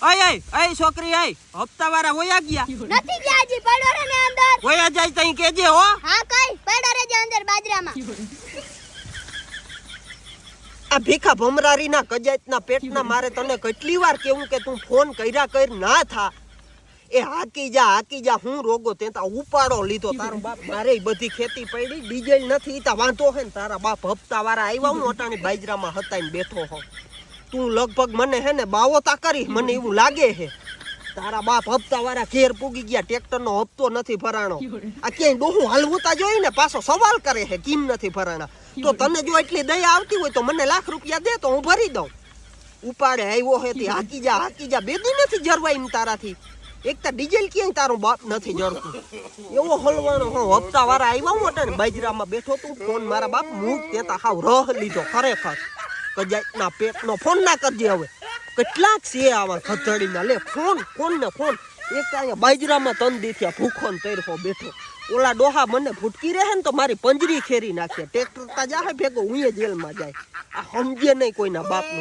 અય છોકરી હપ્તાવાળા વયા ગયા નથી ગયા હજી પડો રે ને અંદર વયા જાય તઈ કેજે હો હા કઈ પડો રે જે અંદર બાજરામાં આ ભીખા ભમરારીના કજાતના પેટના મારે તને કેટલી વાર કેવું કે તું ફોન કર્યા કર ના થા એ હાકી જા હું રોગો તે તા ઉપાડો લીધો તારો બાપ મારે બધી ખેતી પડી ડીઝલ નથી તા વાંધો હે ને તારા બાપ હપ્તાવાળા આવ્યા હું અટાણી બાજરામાં હતાઈને બેઠો હો તું લગભગ મને હે ને બાવોતા કરી મને એવું લાગે હે તારા બાપ હપ્તાવાળા ઘેર પૂગી ગયા ટ્રેક્ટરનો હપ્તો નથી ભરાણો આ ક્યાંય ડોહું હલવુતા જોઈ ને પાછો સવાલ કરે હે કેમ નથી ભરાણા તો તને જો એટલી દયા આવતી હોય તો મને લાખ રૂપિયા દે તો હું ભરી દઉં ઉપાડે આવ્યો હે તે હાકી જા બેદી નથી જરવાય એમ તારાથી એક તો ડીઝલ ક્યાંય તારો બાપ નથી જડતું એવો હલવાનો હો હપ્તાવાળા આવ્યા હું અટાણે બાજરામાં બેઠો તું ફોન મારા બાપ મૂક તે હાવ રહ લીધો ખરેખર કજાતના પેટનો ફોન ના કરજે હવે કેટલાક છે આવા ખતડીના લે ફોન એક તો અહીંયા બાજરામાં તન દીથ્યા ભૂખો ને તરફો બેઠો ઓલા ડોહા મને ભૂટકી રહે ને તો મારી પંજરી ખેરી નાખે ટ્રેક્ટર તા જાહે ભેગો હું જેલમાં જાય આ સમજે નહીં કોઈના બાપનું